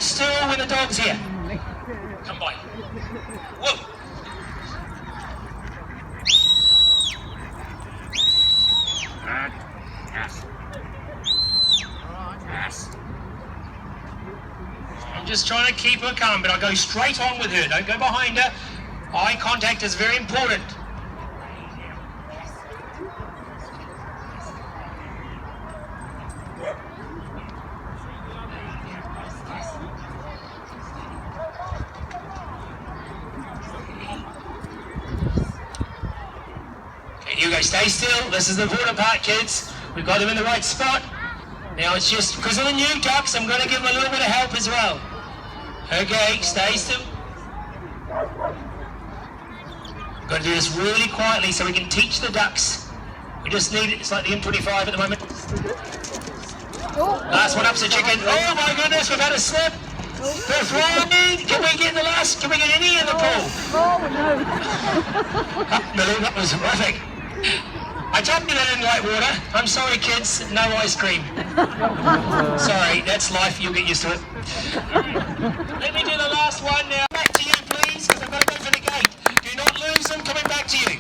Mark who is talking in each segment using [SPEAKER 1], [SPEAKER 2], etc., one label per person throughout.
[SPEAKER 1] still when the dog's here. Come by. Whoa. Yes. Yes. I'm just trying to keep her calm, but I'll go straight on with her. Don't go behind her. Eye contact is very important. Okay, you guys stay still. This is the important part, kids. We've got them in the right spot. Now it's just because of the new ducks, I'm going to give them a little bit of help as well. Okay, stay still. We've got to do this really quietly so we can teach the ducks. We just need it. It's like the M25 at the moment. Last one up's a chicken. Oh my goodness, we've had a slip. Fifth one. Can we get the last? Can we get any in the pool?
[SPEAKER 2] Oh no.
[SPEAKER 1] No, that was horrific. I told you they didn't like water. I'm sorry, kids. No ice cream. Sorry, that's life. You'll get used to it. Let me do the last one now. Back to you, please, because I've got to go for the gate. Do not lose them. Coming back to you.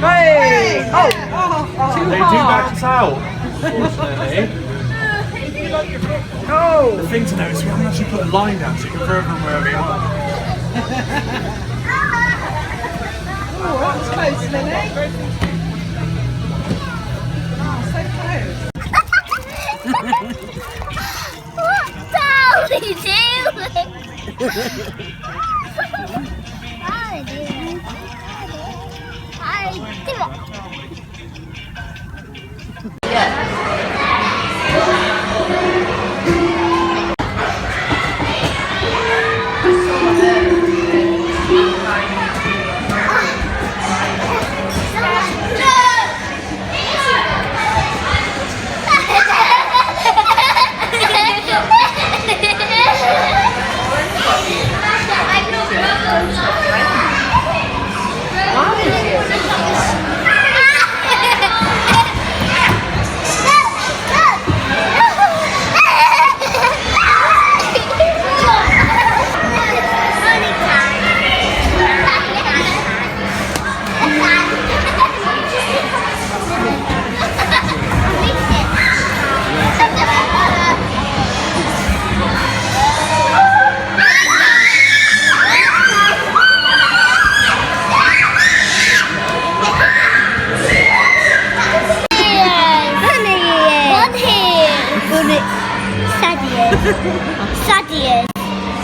[SPEAKER 2] Hey! Oh! Too
[SPEAKER 3] They do
[SPEAKER 2] hard!
[SPEAKER 3] back out, unfortunately.
[SPEAKER 2] Oh!
[SPEAKER 3] The thing to know is we haven't actually put a line down so you can throw them wherever you want.
[SPEAKER 2] Oh, that was close, Lily. Oh, so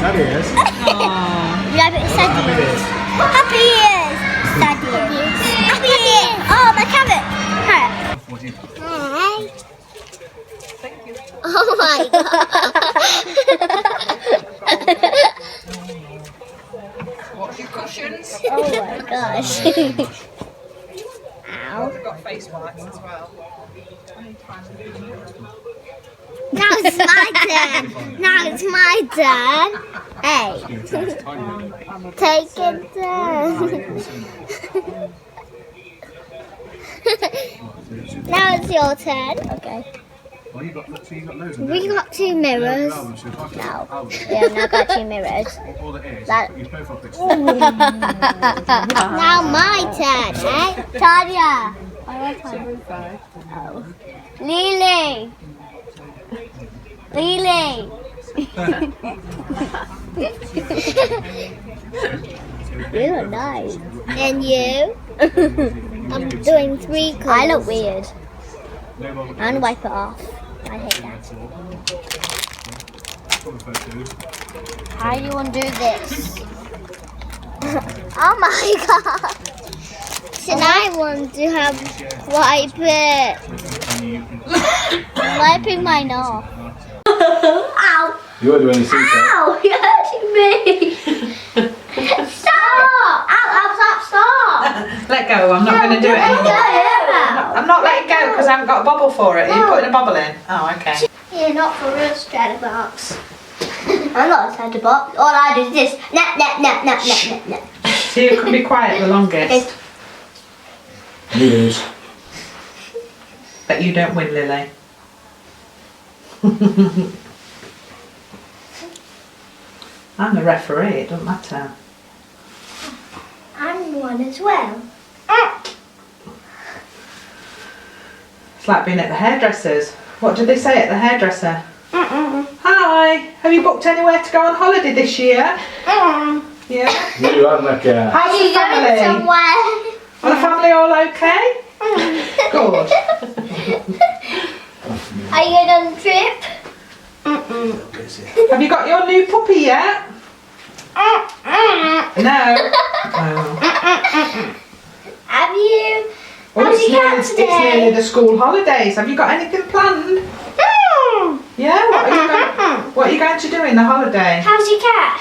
[SPEAKER 4] Sad ears. Rabbit sad ears. Happy ears. Sad ears. Happy ears. Oh, my carrot. Carrot. Hi.
[SPEAKER 2] Thank you.
[SPEAKER 4] Oh my god.
[SPEAKER 2] What's your cushions?
[SPEAKER 4] Oh my gosh. Ow.
[SPEAKER 2] I've got face wipes as well.
[SPEAKER 4] Now it's my turn. Now it's my turn. Hey. Take it turn. Now it's your turn. Okay. We got two mirrors. No. Yeah, I've now got two mirrors. That... Now my turn, eh? Talia. I like Talia. Oh. Lily. Lily. You look nice. And you? I'm doing 3 colours. I look weird. I'm gonna wipe it off. I hate that. How do you want to do this? Oh my god! So now I want to have wipe it. I'm wiping mine off. Ow!
[SPEAKER 3] You won't do any secret.
[SPEAKER 4] Ow! You're hurting me! Stop! Ow, stop!
[SPEAKER 2] Let go, I'm not going to do it anymore. I'm not letting go because I haven't got a bobble for it. Are you putting a bobble in? Oh, okay.
[SPEAKER 4] You're not for real Stratabox. I'm not a Stratabox. All I do is this. Nap.
[SPEAKER 2] So you can be quiet the longest.
[SPEAKER 3] You lose.
[SPEAKER 2] Bet you don't win, Lily. I'm the referee, it doesn't matter.
[SPEAKER 4] I'm one as well.
[SPEAKER 2] It's like being at the hairdresser's. What did they say at the hairdresser? Hi, have you booked anywhere to go on holiday this year? Yeah.
[SPEAKER 3] You are like a...
[SPEAKER 2] How's
[SPEAKER 4] Are
[SPEAKER 2] the
[SPEAKER 4] you going
[SPEAKER 2] family?
[SPEAKER 4] somewhere?
[SPEAKER 2] Are the family all okay? Good.
[SPEAKER 4] Are you going on a trip?
[SPEAKER 2] Have you got your new puppy yet? No. Oh.
[SPEAKER 4] Have you?
[SPEAKER 2] Oh,
[SPEAKER 4] How's your cat
[SPEAKER 2] it's nearly the school holidays. Have you got anything planned? Yeah. What are you going to do in the holiday?
[SPEAKER 4] How's your cat?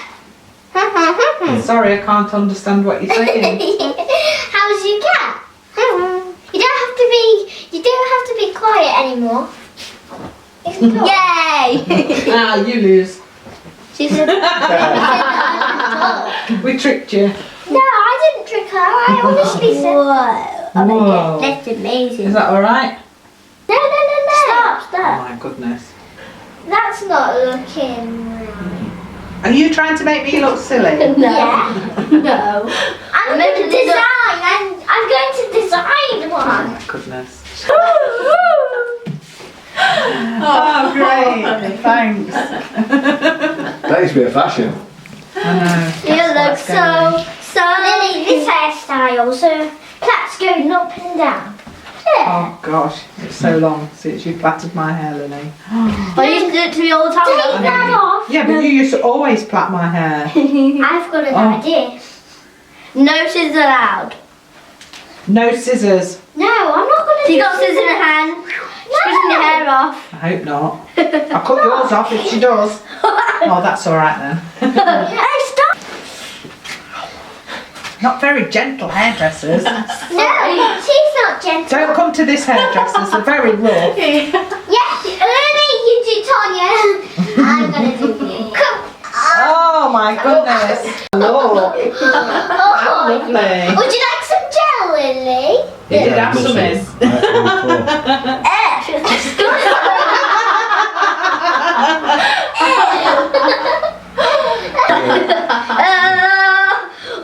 [SPEAKER 2] Sorry, I can't understand what you're saying.
[SPEAKER 4] How's your cat? You don't have to be quiet anymore. Yay!
[SPEAKER 2] Ah, you lose.
[SPEAKER 4] She said,
[SPEAKER 2] We tricked you.
[SPEAKER 4] no, I didn't trick her. I honestly said.
[SPEAKER 2] Whoa.
[SPEAKER 4] That's amazing.
[SPEAKER 2] Is that all right?
[SPEAKER 4] No. Stop.
[SPEAKER 2] Oh my goodness.
[SPEAKER 4] That's not looking right.
[SPEAKER 2] Are you trying to make me look silly?
[SPEAKER 4] Yeah. No. I'm going to design. I'm going to design
[SPEAKER 2] Oh
[SPEAKER 4] one.
[SPEAKER 2] my goodness. Oh, great. Thanks.
[SPEAKER 3] That used to be a fashion.
[SPEAKER 2] I know.
[SPEAKER 4] You look
[SPEAKER 2] That's what's
[SPEAKER 4] so. Lily, this hairstyle, so that's going up and down.
[SPEAKER 2] Oh gosh, it's so long since you plaited my hair, Lily.
[SPEAKER 5] I used to do it to me all the time.
[SPEAKER 4] Take that off.
[SPEAKER 2] Yeah, but you used to always plait my hair.
[SPEAKER 4] I've got an
[SPEAKER 2] Oh.
[SPEAKER 4] idea.
[SPEAKER 5] No scissors allowed.
[SPEAKER 2] No scissors.
[SPEAKER 4] No, I'm not going to.
[SPEAKER 5] So you got scissors in your hand, squishing your hair off.
[SPEAKER 2] I hope not. I'll cut yours off if she does. Oh, that's all right then.
[SPEAKER 5] Hey, stop!
[SPEAKER 2] Not very gentle hairdressers.
[SPEAKER 4] No, she's not gentle.
[SPEAKER 2] Don't come to this hairdressers. They're very rough.
[SPEAKER 4] Yes, early you do Tanya. I'm going to do you. Come.
[SPEAKER 2] Oh my goodness. Lord.
[SPEAKER 4] Oh.
[SPEAKER 2] Lovely.
[SPEAKER 4] Would you like some gel, Lily?
[SPEAKER 2] You did have some in.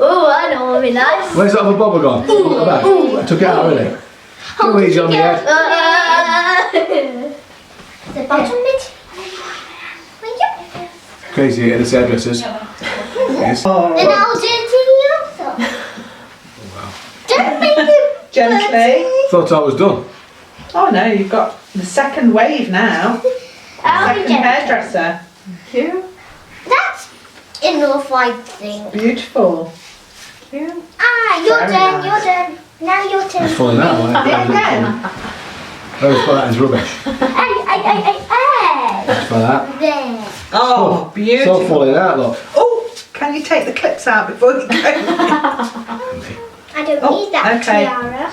[SPEAKER 5] Oh, I know what would be nice.
[SPEAKER 3] Where's that other bobber gone? Look at that. I took it out already. Go easy on the head.
[SPEAKER 4] The bottom bit.
[SPEAKER 3] Crazy at the hairdressers. Yes.
[SPEAKER 2] Oh,
[SPEAKER 4] Then I'll do it to you also. Don't make it
[SPEAKER 2] gently.
[SPEAKER 3] Thought I was done.
[SPEAKER 2] Oh no, you've got the second wave now.
[SPEAKER 4] I'll be
[SPEAKER 2] Second
[SPEAKER 4] gentle.
[SPEAKER 2] hairdresser. Thank you.
[SPEAKER 4] That's enough, I think.
[SPEAKER 2] Beautiful. Thank you.
[SPEAKER 4] Ah, you're
[SPEAKER 2] Very
[SPEAKER 4] done,
[SPEAKER 2] nice.
[SPEAKER 4] you're done. Now your turn.
[SPEAKER 3] It's falling out. Like,
[SPEAKER 2] Yeah, again.
[SPEAKER 3] I always thought that was rubbish.
[SPEAKER 4] Hey.
[SPEAKER 3] Thanks for that.
[SPEAKER 4] There.
[SPEAKER 2] Oh,
[SPEAKER 3] It's
[SPEAKER 2] beautiful.
[SPEAKER 3] all falling out, look.
[SPEAKER 2] Oh, can you take the clips out before you go?
[SPEAKER 4] I don't
[SPEAKER 2] Oh,
[SPEAKER 4] need that
[SPEAKER 2] okay.
[SPEAKER 4] tiara.